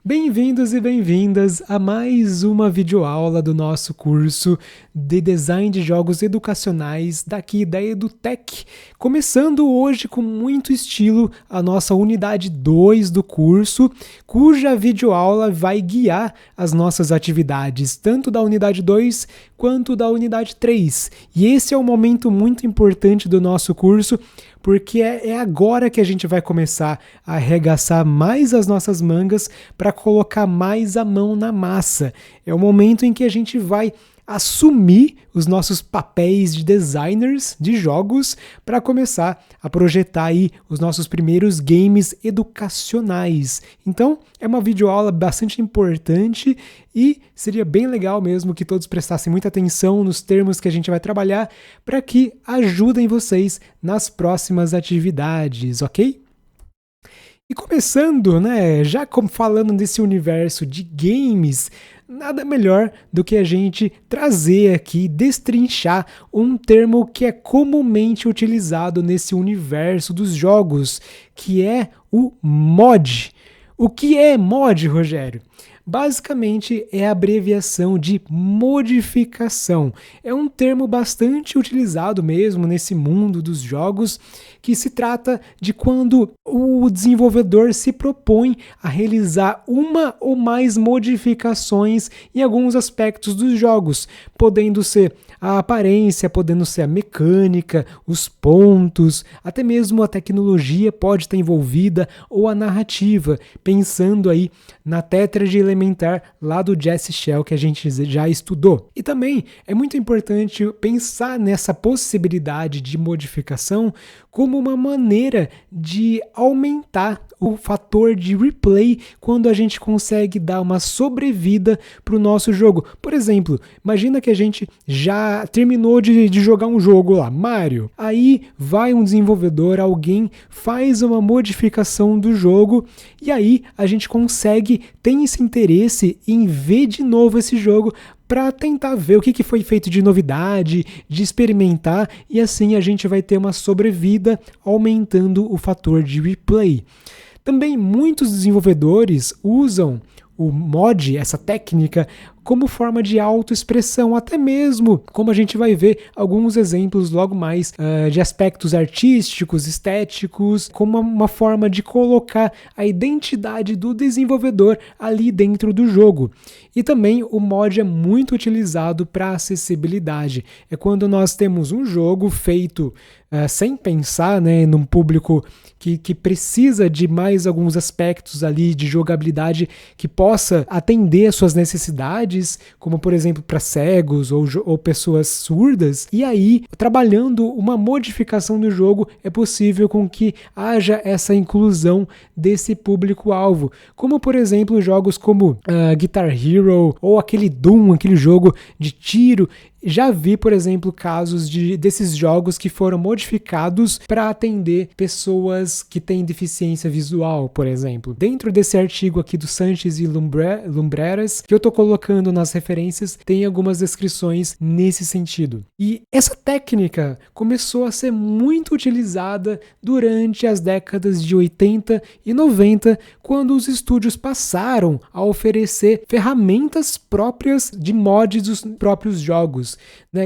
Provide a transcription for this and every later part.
Bem-vindos e bem-vindas a mais uma videoaula do nosso curso de Design de Jogos Educacionais daqui da EduTech. Começando hoje com muito estilo a nossa unidade 2 do curso, cuja videoaula vai guiar as nossas atividades, tanto da unidade 2 quanto da unidade 3. E esse é um momento muito importante do nosso curso, porque é agora que a gente vai começar a arregaçar mais as nossas mangas para colocar mais a mão na massa. É o momento em que a gente vai assumir os nossos papéis de designers de jogos para começar a projetar aí os nossos primeiros games educacionais. Então, é uma videoaula bastante importante e seria bem legal mesmo que todos prestassem muita atenção nos termos que a gente vai trabalhar para que ajudem vocês nas próximas atividades, ok? E começando, já falando desse universo de games, nada melhor do que a gente trazer aqui, destrinchar um termo que é comumente utilizado nesse universo dos jogos, que é o mod. O que é mod, Rogério? Basicamente é a abreviação de modificação. É um termo bastante utilizado mesmo nesse mundo dos jogos, que se trata de quando o desenvolvedor se propõe a realizar uma ou mais modificações em alguns aspectos dos jogos, podendo ser a aparência, podendo ser a mecânica, os pontos, até mesmo a tecnologia pode estar envolvida ou a narrativa, pensando aí na tétrade elementar lá do Jesse Shell que a gente já estudou. E também é muito importante pensar nessa possibilidade de modificação como uma maneira de aumentar o fator de replay quando a gente consegue dar uma sobrevida para o nosso jogo. Por exemplo, imagina que a gente já terminou de jogar um jogo lá, Mario. Aí vai um desenvolvedor, alguém faz uma modificação do jogo e aí a gente tem esse interesse em ver de novo esse jogo para tentar ver o que foi feito de novidade, de experimentar, e assim a gente vai ter uma sobrevida aumentando o fator de replay. Também muitos desenvolvedores usam o mod, essa técnica, como forma de autoexpressão, até mesmo, como a gente vai ver, alguns exemplos logo mais de aspectos artísticos, estéticos, como uma forma de colocar a identidade do desenvolvedor ali dentro do jogo. E também o mod é muito utilizado para acessibilidade. É quando nós temos um jogo feito sem pensar, num público que precisa de mais alguns aspectos ali de jogabilidade que possa atender às suas necessidades, como por exemplo para cegos ou pessoas surdas, e aí trabalhando uma modificação do jogo é possível com que haja essa inclusão desse público-alvo, como por exemplo jogos como Guitar Hero ou aquele Doom, aquele jogo de tiro. Já vi, por exemplo, casos desses jogos que foram modificados para atender pessoas que têm deficiência visual, por exemplo. Dentro desse artigo aqui do Sanches e Lumbreras, que eu estou colocando nas referências, tem algumas descrições nesse sentido. E essa técnica começou a ser muito utilizada durante as décadas de 80 e 90, quando os estúdios passaram a oferecer ferramentas próprias de mods dos próprios jogos.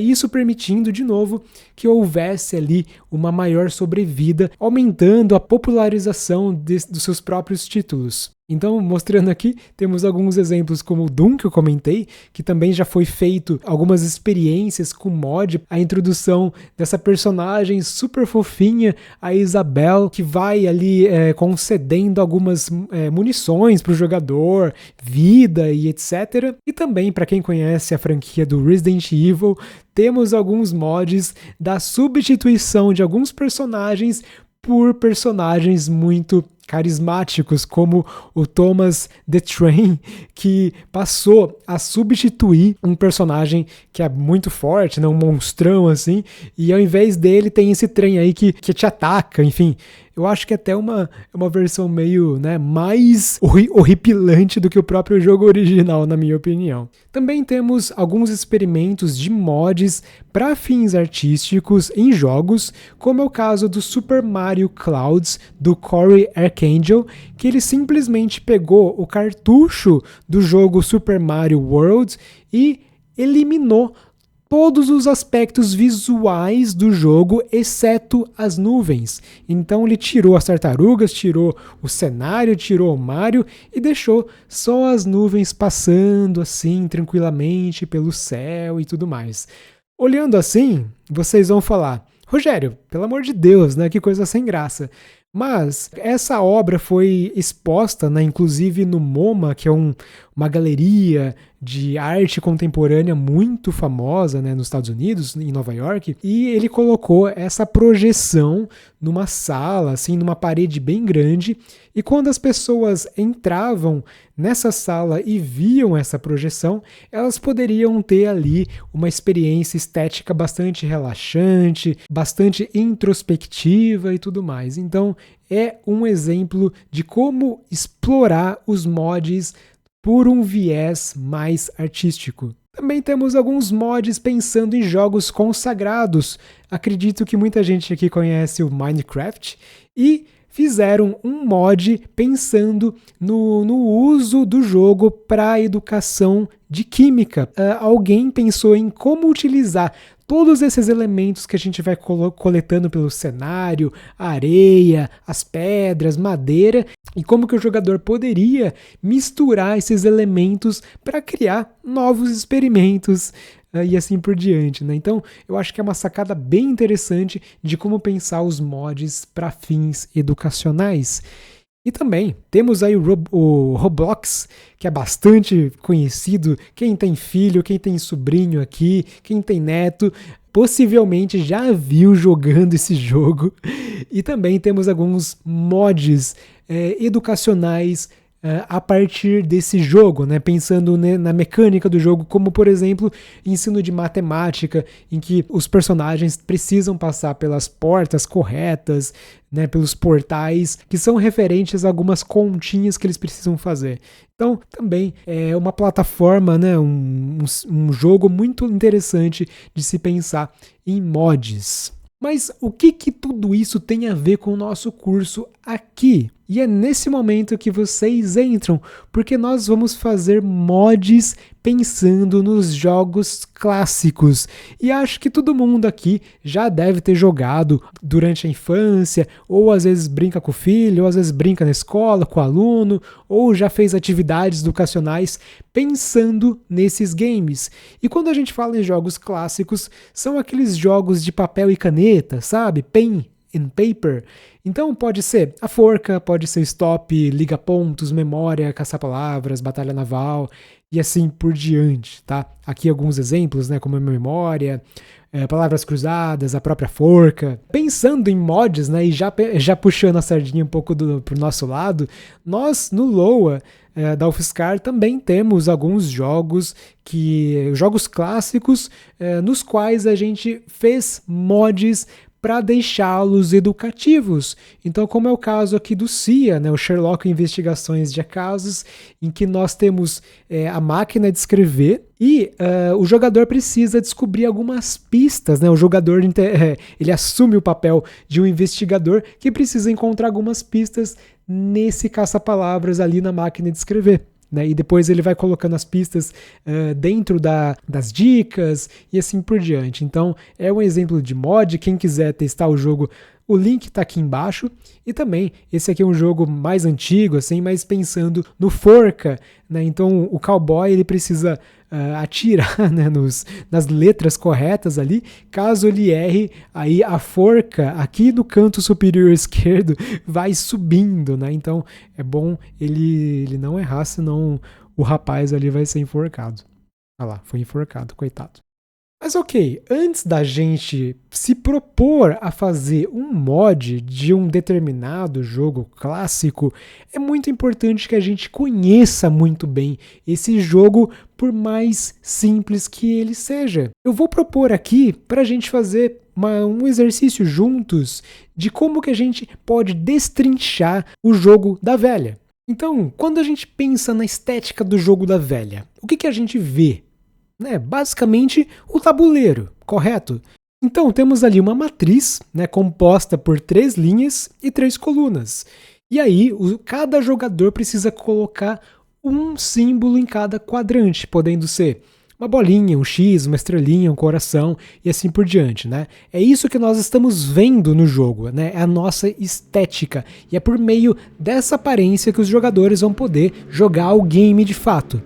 Isso permitindo, de novo, que houvesse ali uma maior sobrevida, aumentando a popularização dos seus próprios títulos. Então, mostrando aqui, temos alguns exemplos como o Doom, que eu comentei, que também já foi feito algumas experiências com mod, a introdução dessa personagem super fofinha, a Isabel, que vai ali concedendo algumas munições para o jogador, vida e etc. E também, para quem conhece a franquia do Resident Evil, temos alguns mods da substituição de alguns personagens por personagens muito carismáticos, como o Thomas the Train, que passou a substituir um personagem que é muito forte, um monstrão assim, e ao invés dele tem esse trem aí que te ataca, enfim. Eu acho que até uma versão meio, né, mais horripilante do que o próprio jogo original, na minha opinião. Também temos alguns experimentos de mods para fins artísticos em jogos, como é o caso do Super Mario Clouds, do Cory Arcangel, que ele simplesmente pegou o cartucho do jogo Super Mario World e eliminou todos os aspectos visuais do jogo, exceto as nuvens. Então ele tirou as tartarugas, tirou o cenário, tirou o Mario e deixou só as nuvens passando assim tranquilamente pelo céu e tudo mais. Olhando assim, vocês vão falar: Rogério, pelo amor de Deus, né? Que coisa sem graça. Mas essa obra foi exposta, né, inclusive no MoMA, que é uma galeria de arte contemporânea muito famosa, né, nos Estados Unidos, em Nova York, e ele colocou essa projeção numa sala, assim, numa parede bem grande, e quando as pessoas entravam nessa sala e viam essa projeção, elas poderiam ter ali uma experiência estética bastante relaxante, bastante introspectiva e tudo mais. Então, é um exemplo de como explorar os mods por um viés mais artístico. Também temos alguns mods pensando em jogos consagrados. Acredito que muita gente aqui conhece o Minecraft e fizeram um mod pensando no uso do jogo para a educação de química. Alguém pensou em como utilizar todos esses elementos que a gente vai coletando pelo cenário, areia, as pedras, madeira, e como que o jogador poderia misturar esses elementos para criar novos experimentos e assim por diante, né? Então, eu acho que é uma sacada bem interessante de como pensar os mods para fins educacionais. E também temos aí o Roblox, que é bastante conhecido. Quem tem filho, quem tem sobrinho aqui, quem tem neto, possivelmente já viu jogando esse jogo. E também temos alguns mods educacionais a partir desse jogo, né? Pensando na mecânica do jogo, como por exemplo, ensino de matemática, em que os personagens precisam passar pelas portas corretas, né? Pelos portais, que são referentes a algumas continhas que eles precisam fazer. Então, também é uma plataforma, né? um jogo muito interessante de se pensar em mods. Mas o que tudo isso tem a ver com o nosso curso aqui? E é nesse momento que vocês entram, porque nós vamos fazer mods pensando nos jogos clássicos. E acho que todo mundo aqui já deve ter jogado durante a infância, ou às vezes brinca com o filho, ou às vezes brinca na escola com o aluno, ou já fez atividades educacionais pensando nesses games. E quando a gente fala em jogos clássicos, são aqueles jogos de papel e caneta, sabe? Pen and paper. Então pode ser a forca, pode ser stop, liga pontos, memória, caça-palavras, batalha naval e assim por diante, tá? Aqui alguns exemplos, né, como a memória, palavras cruzadas, a própria forca. Pensando em mods, né, e já puxando a sardinha um pouco pro nosso lado, nós no LOA da UFSCar também temos alguns jogos clássicos nos quais a gente fez mods para deixá-los educativos. Então, como é o caso aqui do CIA, né, o Sherlock Investigações de Acasos, em que nós temos a máquina de escrever e o jogador precisa descobrir algumas pistas, né? O jogador ele assume o papel de um investigador que precisa encontrar algumas pistas nesse caça-palavras ali na máquina de escrever. Né? E depois ele vai colocando as pistas dentro das dicas e assim por diante. Então é um exemplo de mod. Quem quiser testar o jogo, o link está aqui embaixo. E também esse aqui é um jogo mais antigo, assim, mas pensando no forca. Né? Então o cowboy ele precisa atirar, né, nas letras corretas ali. Caso ele erre, aí a forca aqui no canto superior esquerdo vai subindo, né? Então é bom ele não errar, senão o rapaz ali vai ser enforcado. Olha lá, foi enforcado, coitado. Mas ok, antes da gente se propor a fazer um mod de um determinado jogo clássico, é muito importante que a gente conheça muito bem esse jogo, por mais simples que ele seja. Eu vou propor aqui para a gente fazer um exercício juntos de como que a gente pode destrinchar o jogo da velha. Então, quando a gente pensa na estética do jogo da velha, o que a gente vê? Né, basicamente o tabuleiro, correto? Então temos ali uma matriz, né, composta por 3 linhas e 3 colunas. E aí cada jogador precisa colocar um símbolo em cada quadrante, podendo ser uma bolinha, um X, uma estrelinha, um coração e assim por diante, né? É isso que nós estamos vendo no jogo, né? É a nossa estética. E é por meio dessa aparência que os jogadores vão poder jogar o game de fato.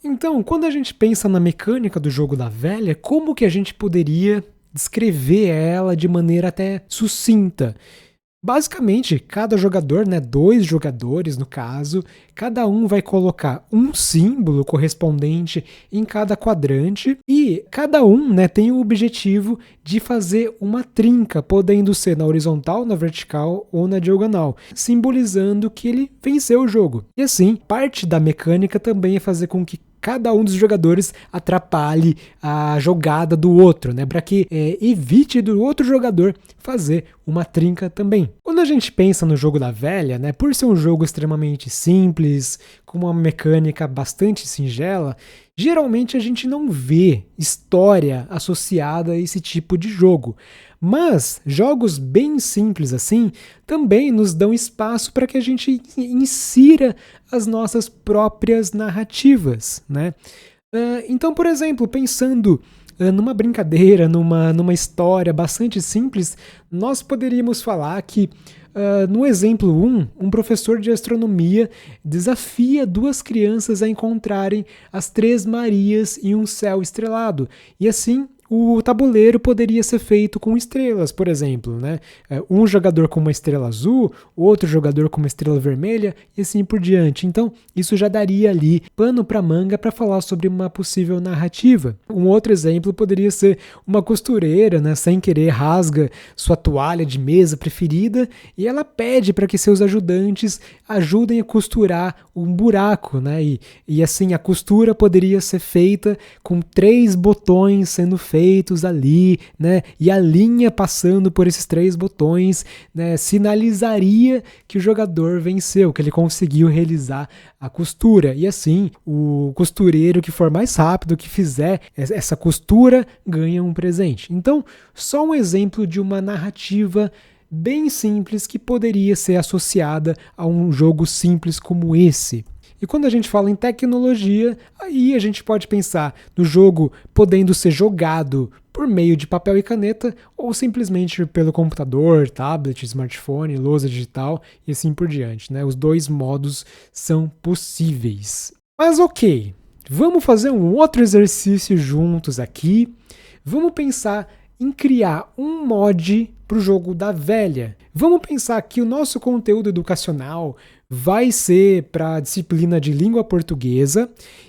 Então, quando a gente pensa na mecânica do jogo da velha, como que a gente poderia descrever ela de maneira até sucinta? Basicamente, cada jogador, né, 2 jogadores no caso, cada um vai colocar um símbolo correspondente em cada quadrante e cada um, né, tem o objetivo de fazer uma trinca, podendo ser na horizontal, na vertical ou na diagonal, simbolizando que ele venceu o jogo. E assim, parte da mecânica também é fazer com que cada um dos jogadores atrapalhe a jogada do outro, né? Para que evite do outro jogador fazer uma trinca também. Quando a gente pensa no jogo da velha, né? Por ser um jogo extremamente simples, com uma mecânica bastante singela, geralmente a gente não vê história associada a esse tipo de jogo. Mas jogos bem simples assim também nos dão espaço para que a gente insira as nossas próprias narrativas, né? Então, por exemplo, pensando numa brincadeira, numa história bastante simples, nós poderíamos falar que no exemplo 1, um professor de astronomia desafia 2 crianças a encontrarem as 3 Marias em um céu estrelado. E assim, o tabuleiro poderia ser feito com estrelas, por exemplo, né? Um jogador com uma estrela azul, outro jogador com uma estrela vermelha e assim por diante. Então, isso já daria ali pano para manga para falar sobre uma possível narrativa. Um outro exemplo poderia ser uma costureira, né, sem querer rasga sua toalha de mesa preferida e ela pede para que seus ajudantes ajudem a costurar um buraco, né? E assim a costura poderia ser feita com 3 botões sendo feitos ali, né? E a linha passando por esses 3 botões, né, sinalizaria que o jogador venceu, que ele conseguiu realizar a costura. E assim, o costureiro que for mais rápido, que fizer essa costura, ganha um presente. Então, só um exemplo de uma narrativa bem simples que poderia ser associada a um jogo simples como esse. E quando a gente fala em tecnologia, aí a gente pode pensar no jogo podendo ser jogado por meio de papel e caneta ou simplesmente pelo computador, tablet, smartphone, lousa digital e assim por diante, né? Os 2 modos são possíveis. Mas ok, vamos fazer um outro exercício juntos aqui. Vamos pensar em criar um mod para o jogo da velha. Vamos pensar que o nosso conteúdo educacional vai ser para a disciplina de língua portuguesa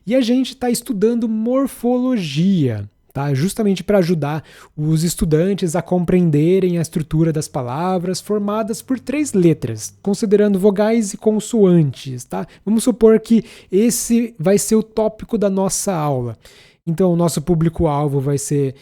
e a gente está estudando morfologia, tá? Justamente para ajudar os estudantes a compreenderem a estrutura das palavras formadas por 3 letras, considerando vogais e consoantes, tá? Vamos supor que esse vai ser o tópico da nossa aula. Então, o nosso público-alvo vai ser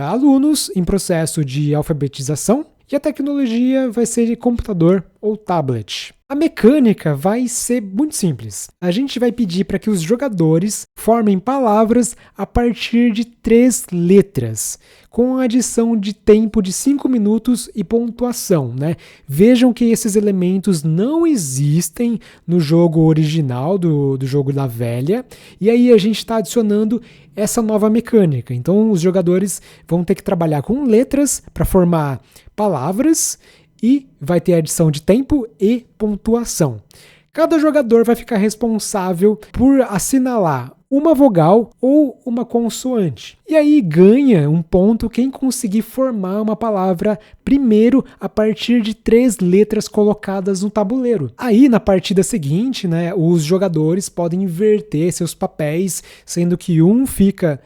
alunos em processo de alfabetização e a tecnologia vai ser de computador ou tablet. A mecânica vai ser muito simples. A gente vai pedir para que os jogadores formem palavras a partir de 3 letras, com a adição de tempo de 5 minutos e pontuação, né? Vejam que esses elementos não existem no jogo original do jogo da velha, e aí a gente está adicionando essa nova mecânica. Então os jogadores vão ter que trabalhar com letras para formar palavras e vai ter adição de tempo e pontuação. Cada jogador vai ficar responsável por assinalar uma vogal ou uma consoante. E aí ganha um ponto quem conseguir formar uma palavra primeiro a partir de 3 letras colocadas no tabuleiro. Aí na partida seguinte, né, os jogadores podem inverter seus papéis, sendo que um fica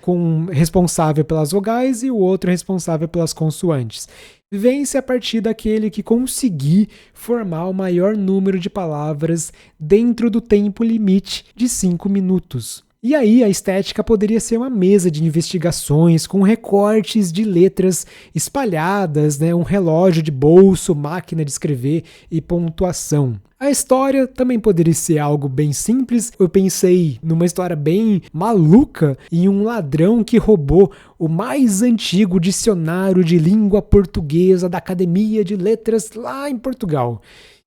responsável pelas vogais e o outro responsável pelas consoantes. Vence a partir daquele que conseguir formar o maior número de palavras dentro do tempo limite de 5 minutos. E aí a estética poderia ser uma mesa de investigações com recortes de letras espalhadas, né, um relógio de bolso, máquina de escrever e pontuação. A história também poderia ser algo bem simples. Eu pensei numa história bem maluca em um ladrão que roubou o mais antigo dicionário de língua portuguesa da Academia de Letras lá em Portugal.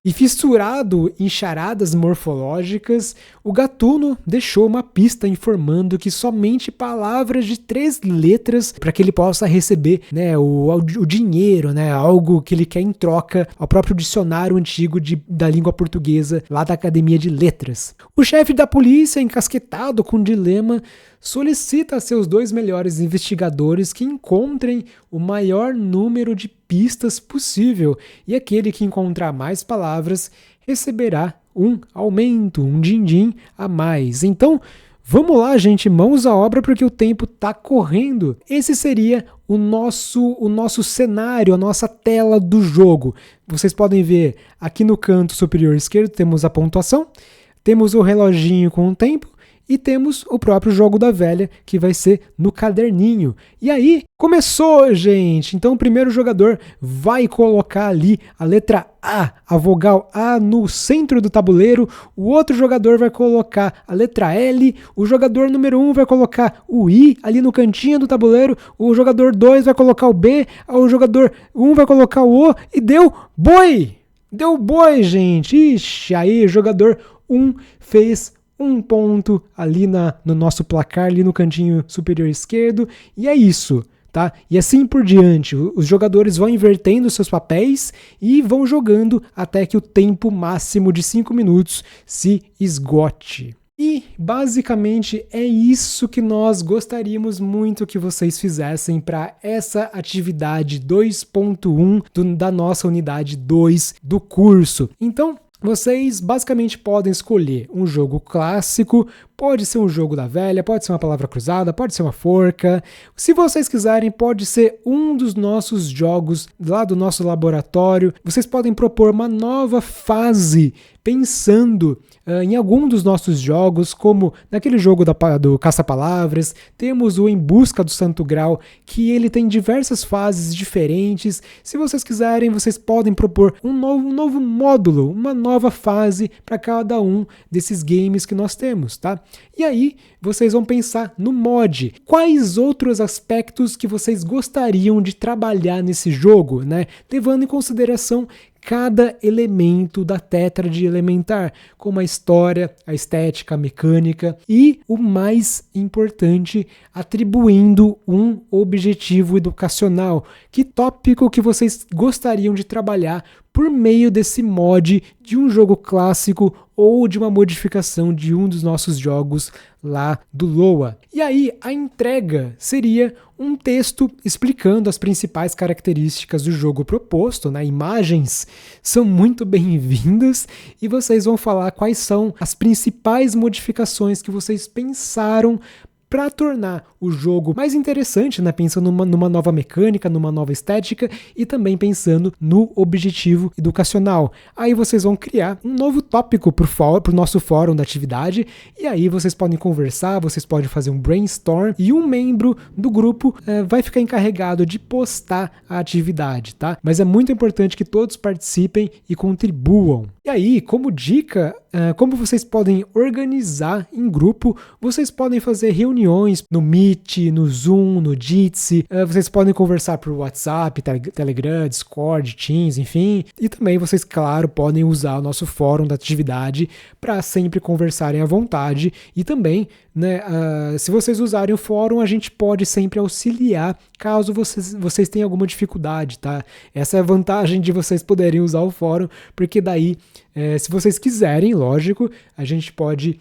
E fissurado em charadas morfológicas, o gatuno deixou uma pista informando que somente palavras de 3 letras para que ele possa receber, né, o dinheiro, né, algo que ele quer em troca ao próprio dicionário antigo da língua portuguesa lá da Academia de Letras. O chefe da polícia, encasquetado com um dilema, solicita a seus 2 melhores investigadores que encontrem o maior número de pistas possível e aquele que encontrar mais palavras receberá um aumento, um din-din a mais. Então, vamos lá, gente, mãos à obra porque o tempo está correndo. Esse seria o nosso cenário, a nossa tela do jogo. Vocês podem ver aqui no canto superior esquerdo temos a pontuação, temos o reloginho com o tempo, e temos o próprio jogo da velha, que vai ser no caderninho. E aí, começou, gente! Então o primeiro jogador vai colocar ali a letra A, a vogal A no centro do tabuleiro, o outro jogador vai colocar a letra L, o jogador número 1 vai colocar o I ali no cantinho do tabuleiro, o jogador 2 vai colocar o B, o jogador 1 vai colocar o O e deu boi! Deu boi, gente! Ixi, aí o jogador 1 fez um ponto ali no nosso placar, ali no cantinho superior esquerdo, e é isso, tá? E assim por diante, os jogadores vão invertendo seus papéis e vão jogando até que o tempo máximo de 5 minutos se esgote. E basicamente é isso que nós gostaríamos muito que vocês fizessem para essa atividade 2.1 da nossa unidade 2 do curso. Então, vocês basicamente podem escolher um jogo clássico, pode ser um jogo da velha, pode ser uma palavra cruzada, pode ser uma forca. Se vocês quiserem, pode ser um dos nossos jogos lá do nosso laboratório. Vocês podem propor uma nova fase pensando em algum dos nossos jogos, como naquele jogo do Caça-Palavras, temos o Em Busca do Santo Grau, que ele tem diversas fases diferentes. Se vocês quiserem, vocês podem propor um novo módulo, uma nova fase para cada um desses games que nós temos, tá? E aí, vocês vão pensar no mod. Quais outros aspectos que vocês gostariam de trabalhar nesse jogo, né? Levando em consideração cada elemento da tétrade elementar, como a história, a estética, a mecânica e, o mais importante, atribuindo um objetivo educacional. Que tópico que vocês gostariam de trabalhar por meio desse mod de um jogo clássico ou de uma modificação de um dos nossos jogos lá do Loa. E aí a entrega seria um texto explicando as principais características do jogo proposto, né? Imagens são muito bem-vindas e vocês vão falar quais são as principais modificações que vocês pensaram para tornar o jogo mais interessante, né? Pensando numa nova mecânica, numa nova estética e também pensando no objetivo educacional. Aí vocês vão criar um novo tópico para o nosso fórum da atividade e aí vocês podem conversar, vocês podem fazer um brainstorm e um membro do grupo vai ficar encarregado de postar a atividade, tá? Mas é muito importante que todos participem e contribuam. E aí, como dica, como vocês podem organizar em grupo, vocês podem fazer reuniões no Meet, no Zoom, no Jitsi, vocês podem conversar por WhatsApp, Telegram, Discord, Teams, enfim. E também vocês, claro, podem usar o nosso fórum da atividade para sempre conversarem à vontade. E também, né, se vocês usarem o fórum, a gente pode sempre auxiliar caso vocês tenham alguma dificuldade, tá? Essa é a vantagem de vocês poderem usar o fórum, porque daí Se vocês quiserem, lógico, a gente pode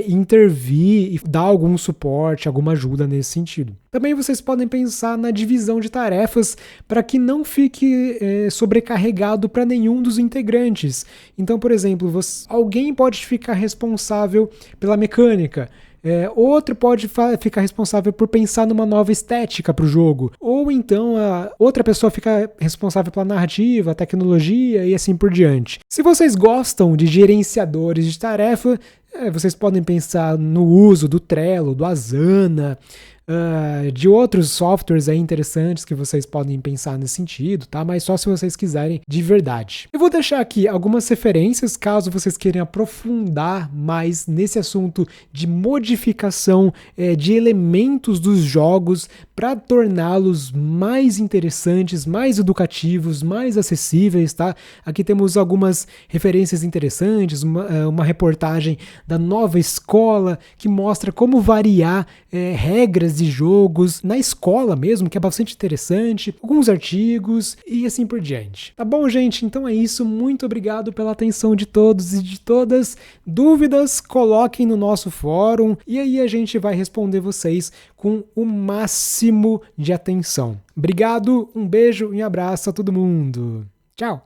intervir e dar algum suporte, alguma ajuda nesse sentido. Também vocês podem pensar na divisão de tarefas para que não fique sobrecarregado para nenhum dos integrantes. Então, por exemplo, alguém pode ficar responsável pela mecânica, outro pode ficar responsável por pensar numa nova estética para o jogo, ou então a outra pessoa fica responsável pela narrativa, tecnologia e assim por diante. Se vocês gostam de gerenciadores de tarefa, vocês podem pensar no uso do Trello, do Asana, de outros softwares aí interessantes que vocês podem pensar nesse sentido, tá? Mas só se vocês quiserem de verdade. Eu vou deixar aqui algumas referências caso vocês queiram aprofundar mais nesse assunto de modificação de elementos dos jogos para torná-los mais interessantes, mais educativos, mais acessíveis, tá? Aqui temos algumas referências interessantes, uma reportagem da Nova Escola que mostra como variar regras de jogos na escola mesmo, que é bastante interessante, alguns artigos e assim por diante. Tá bom, gente? Então é isso. Muito obrigado pela atenção de todos e de todas. Dúvidas, coloquem no nosso fórum e aí a gente vai responder vocês com o máximo de atenção. Obrigado, um beijo e um abraço a todo mundo. Tchau!